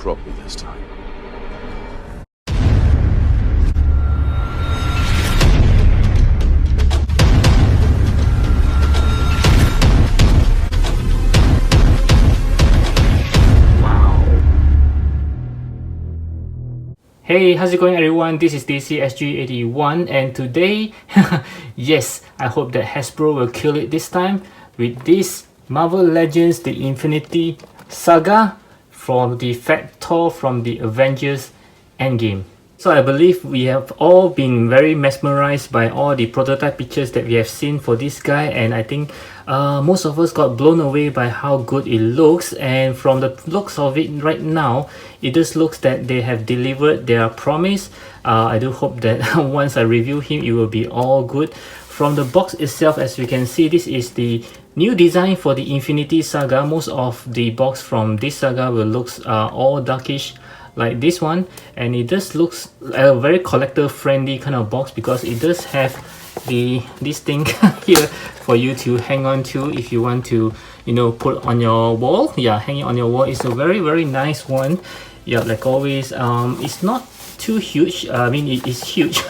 drop me this time. Hey, how's it going everyone? This is DCSG81 and today, yes, I hope that Hasbro will kill it this time with this Marvel Legends The Infinity Saga from the Fat Thor from the Avengers Endgame. So I believe we have all been very mesmerized by all the prototype pictures that we have seen for this guy, and I think most of us got blown away by how good it looks. And from the looks of it right now, it just looks that they have delivered their promise. I do hope that once I review him, it will be all good. From the box itself, as you can see, this is the new design for the Infinity Saga. Most of the box from this saga will look all darkish like this one, and it just looks a very collector friendly kind of box because it does have this thing here for you to hang on to if you want to, you know, put on your wall. Yeah, hang it on your wall. It's a very nice one. Yeah, like always, it's not too huge. I mean, it is huge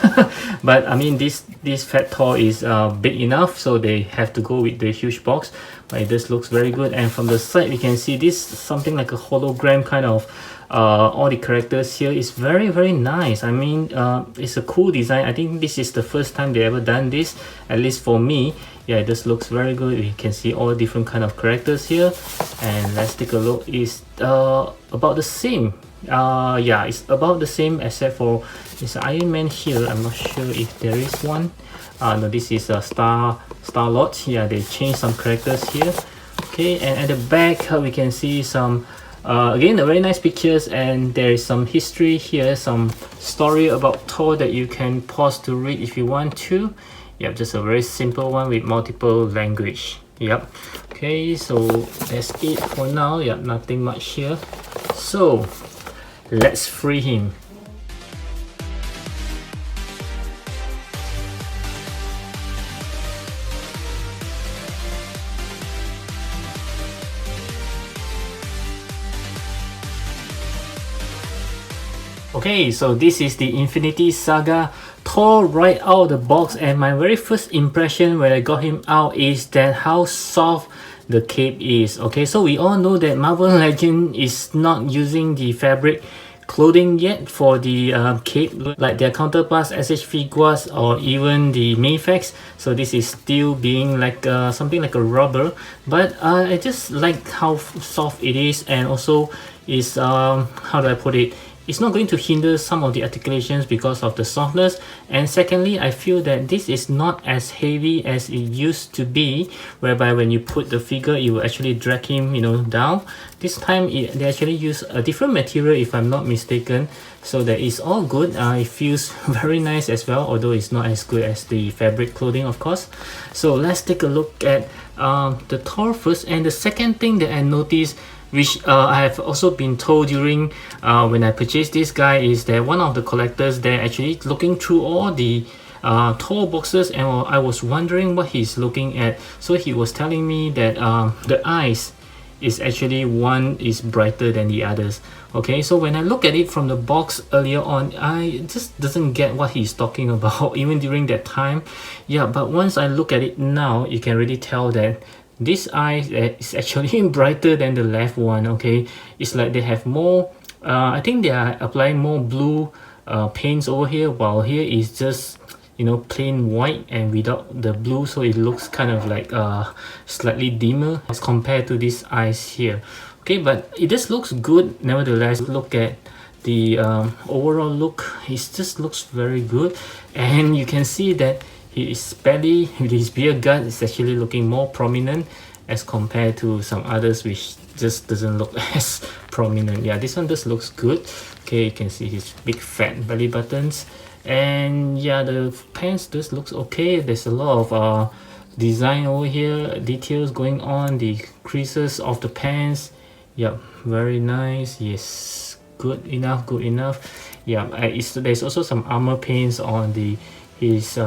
but I mean this Fat Thor is big enough, so they have to go with the huge box. But it just looks very good. And from the side we can see this something like a hologram kind of all the characters here is very nice. I mean, it's a cool design. I think this is the first time they ever done this, at least for me. Yeah, this looks very good. You can see all different kind of characters here, and let's take a look. It's about the same. Yeah, it's about the same except for this Iron Man here. I'm not sure if there is one. No, this is a Star-Lord. Yeah, they changed some characters here. Okay, and at the back we can see some again, a very nice pictures, and there is some history here, some story about Thor that you can pause to read if you want to. Yep, just a very simple one with multiple language. Yep. Okay, so that's it for now. Yep, nothing much here. So let's free him. Okay, so this is the Infinity Saga Thor right out of the box, and my very first impression when I got him out is that how soft the cape is. Okay, so we all know that Marvel Legend is not using the fabric clothing yet for the cape like their counterparts SH Figuarts or even the Mayfax. So this is still being like something like a rubber, but I just like how soft it is, and also is how do I put it, it's not going to hinder some of the articulations because of the softness. And secondly, I feel that this is not as heavy as it used to be, whereby when you put the figure it will actually drag him, you know, down. This time they actually use a different material if I'm not mistaken, so that is all good. It feels very nice as well, although it's not as good as the fabric clothing, of course. So let's take a look at the Thor first. And the second thing that I noticed, which I have also been told during when I purchased this guy, is that one of the collectors there actually looking through all the Thor boxes, and I was wondering what he's looking at. So he was telling me that the eyes is actually one is brighter than the others. Okay, so when I look at it from the box earlier on, I just doesn't get what he's talking about even during that time. Yeah, but once I look at it now, you can really tell that this eye is actually brighter than the left one. Okay, it's like they have more I think they are applying more blue paints over here, while here is just, you know, plain white and without the blue, so it looks kind of like slightly dimmer as compared to this eyes here. Okay, but it just looks good nevertheless. Look at the overall look, it just looks very good, and you can see that his belly with his beer gut is actually looking more prominent as compared to some others which just doesn't look as prominent. Yeah, this one just looks good. Okay, you can see his big fat belly buttons, and yeah, the pants just looks okay. There's a lot of design over here, details going on, the creases of the pants. Yep, very nice. Yes, good enough. Yeah, there's also some armor paints on his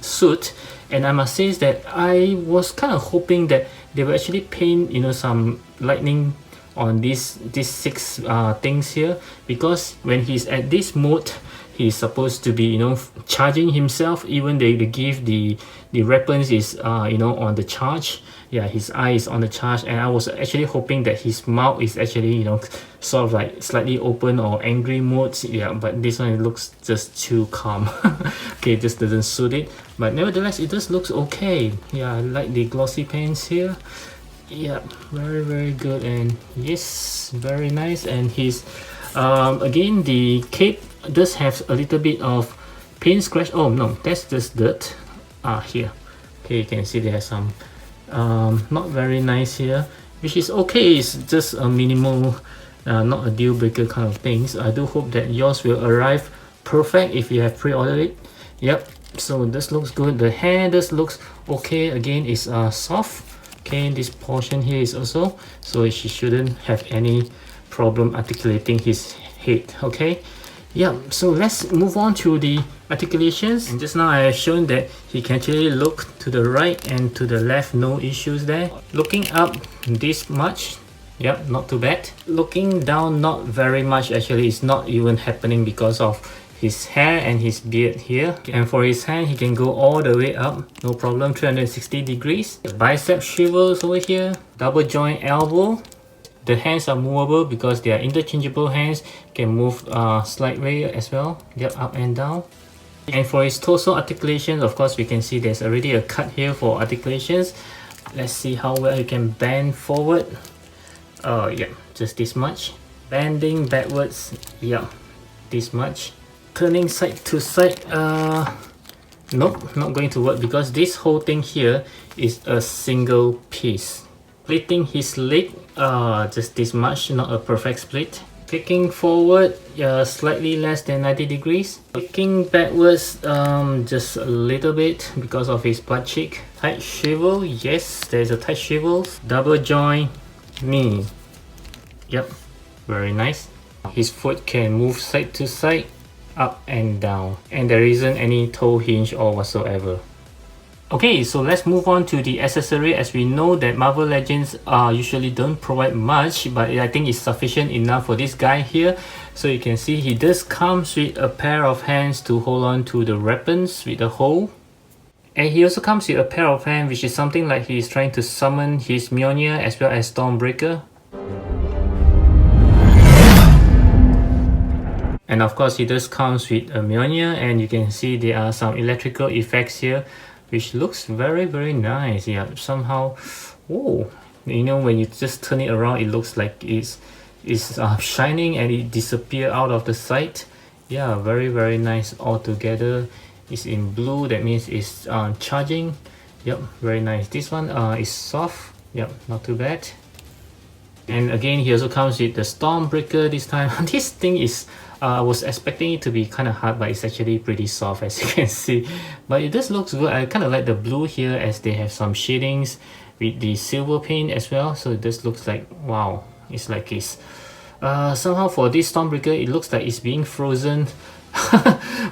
suit, and I must say that I was kind of hoping that they will actually paint, you know, some lightning on these six things here, because when he's at this mode, he's supposed to be, you know, charging himself. Even they give the weapons is you know, on the charge. Yeah, his eye is on the charge, and I was actually hoping that his mouth is actually, you know, sort of like slightly open or angry modes. Yeah, but this one, it looks just too calm. Okay, it just doesn't suit it, but nevertheless it just looks okay. Yeah, I like the glossy paints here. Yeah, very good, and yes, very nice. And his again, the cape does have a little bit of paint scratch. Oh no, that's just dirt. Here, okay, you can see there's some not very nice here, which is okay. It's just a minimal, not a deal breaker kind of things. I do hope that yours will arrive perfect if you have pre-ordered it. Yep, so this looks good. The hair just looks okay. Again, it's soft. Okay, this portion here is also, so she shouldn't have any problem articulating his head. Okay, yeah, so let's move on to the articulations. And just now I have shown that he can actually look to the right and to the left, no issues there. Looking up this much, yep, not too bad. Looking down, not very much actually. It's not even happening because of his hair and his beard here. And for his hand, he can go all the way up, no problem, 360 degrees. The bicep shrivels over here, double joint elbow. The hands are movable because they are interchangeable hands, can move slightly as well. Yep, up and down. And for his torso articulation, of course, we can see there's already a cut here for articulations. Let's see how well he can bend forward. Oh yeah, just this much. Bending backwards, yeah, this much. Turning side to side, nope, not going to work because this whole thing here is a single piece. Splitting his leg, just this much, not a perfect split. Kicking forward, slightly less than 90 degrees. Kicking backwards, just a little bit because of his butt cheek. Tight swivel, yes, there's a tight swivel. Double joint knee. Yep, very nice. His foot can move side to side, up and down, and there isn't any toe hinge or whatsoever. Okay, so let's move on to the accessory. As we know that Marvel Legends usually don't provide much, but I think it's sufficient enough for this guy here. So you can see he does comes with a pair of hands to hold on to the weapons with a hole. And he also comes with a pair of hands, which is something like he's trying to summon his Mjolnir as well as Stormbreaker. And of course, he does comes with a Mjolnir, and you can see there are some electrical effects here, which looks very nice. Yeah, somehow, oh, you know, when you just turn it around, it looks like it's shining and it disappear out of the sight. Yeah, very nice altogether. It's in blue, that means it's charging. Yep, very nice. This one is soft. Yep, not too bad. And again, he also comes with the Stormbreaker this time. This thing is, I was expecting it to be kind of hard, but it's actually pretty soft, as you can see. But it does look good. I kind of like the blue here, as they have some shadings with the silver paint as well. So it just looks like, wow, it's like it's somehow for this Stormbreaker, it looks like it's being frozen.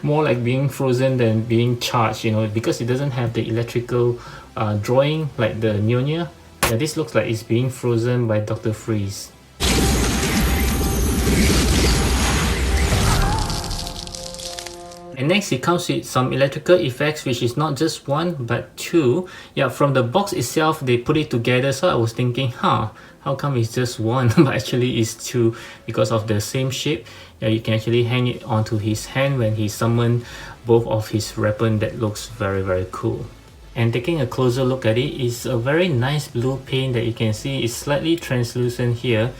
More like being frozen than being charged, you know, because it doesn't have the electrical drawing like the Mjolnir. Yeah, this looks like it's being frozen by Dr. Freeze. And next it comes with some electrical effects, which is not just one but two. Yeah, from the box itself they put it together, so I was thinking, how come it's just one? But actually it's two because of the same shape. Yeah, you can actually hang it onto his hand when he summons both of his weapons. That looks very cool. And taking a closer look at it, it's a very nice blue paint that you can see. It's slightly translucent here.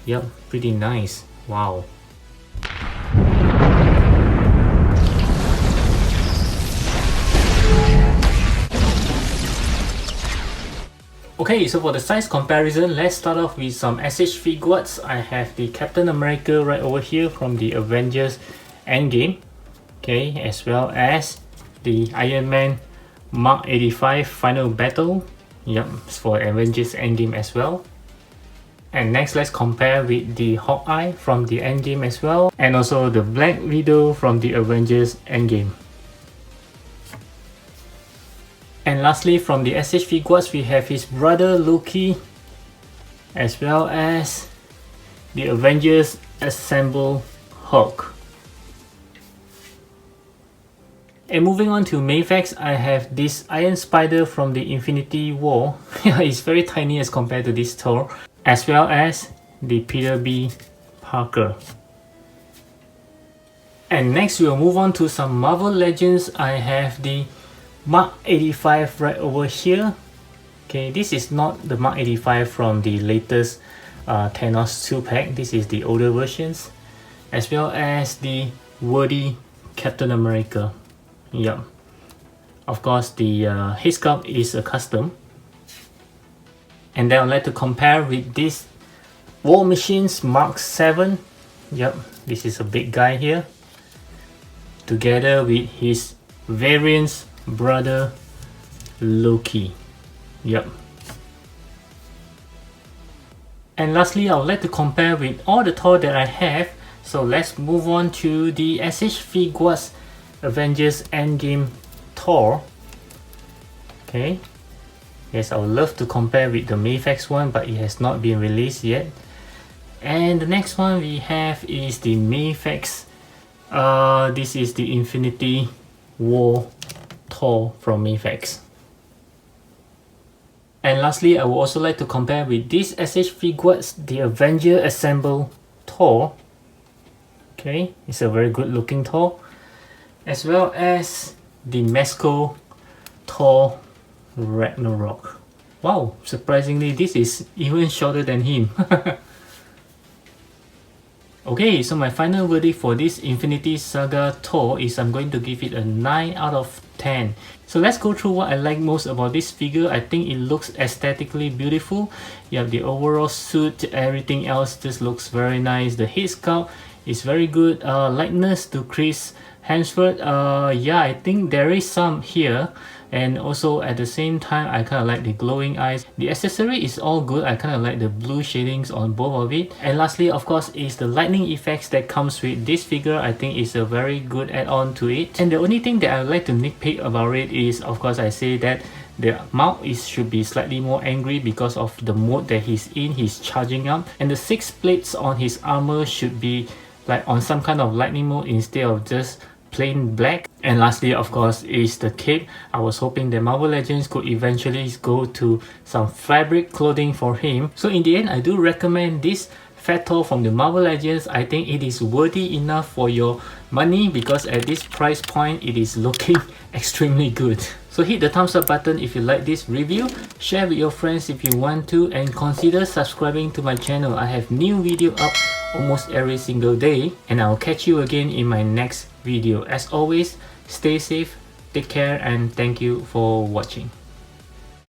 Yep, pretty nice. Wow. Okay, so for the size comparison, let's start off with some SH Figuarts. I have the Captain America right over here from the Avengers Endgame. Okay, as well as the Iron Man Mark 85 Final Battle. Yep, it's for Avengers Endgame as well. And next, let's compare with the Hawkeye from the Endgame as well, and also the Black Widow from the Avengers Endgame. And lastly, from the SH Figuarts, we have his brother Loki, as well as the Avengers Assemble Hulk. And moving on to Mayfax, I have this Iron Spider from the Infinity War. It's very tiny as compared to this Thor, as well as the Peter B. Parker. And next we'll move on to some Marvel Legends. I have the Mark 85 right over here. Okay, this is not the Mark 85 from the latest Thanos 2-pack. This is the older versions, as well as the wordy Captain America. Yeah, of course the head sculpt is a custom. And then I'd like to compare with this War Machine's Mark 7. Yep, this is a big guy here, together with his variant's brother Loki. Yep. And lastly, I would like to compare with all the Thor that I have. So let's move on to the SH Figuarts Avengers Endgame Thor. Okay. Yes, I would love to compare with the Mayfax one, but it has not been released yet. And the next one we have is the Mayfax. This is the Infinity War Thor from Mayfax. And lastly, I would also like to compare with this SH Figuarts, the Avengers Assemble Thor. Okay, it's a very good looking Thor, as well as the Mesco Thor Ragnarok. Wow, surprisingly this is even shorter than him. Okay, so my final verdict for this Infinity Saga Thor is I'm going to give it a 9 out of 10. So let's go through what I like most about this figure. I think it looks aesthetically beautiful. You have the overall suit, everything else just looks very nice. The head sculpt is very good. Likeness to Chris Hemsworth, yeah, I think there is some here. And also at the same time, I kind of like the glowing eyes. The accessory is all good. I kind of like the blue shadings on both of it. And lastly, of course, is the lightning effects that comes with this figure. I think is a very good add-on to it. And the only thing that I would like to nitpick about it is, of course, I say that the mouth should be slightly more angry because of the mode that he's in. He's charging up. And the 6 plates on his armor should be like on some kind of lightning mode instead of just plain black. And lastly, of course, is the cape. I was hoping that Marvel Legends could eventually go to some fabric clothing for him. So in the end, I do recommend this Fat Thor from the Marvel Legends. I think it is worthy enough for your money because at this price point, it is looking extremely good. So hit the thumbs up button if you like this review, share with your friends if you want to, and consider subscribing to my channel. I have new video up almost every single day, and I'll catch you again in my next video. As always, stay safe, take care, and thank you for watching.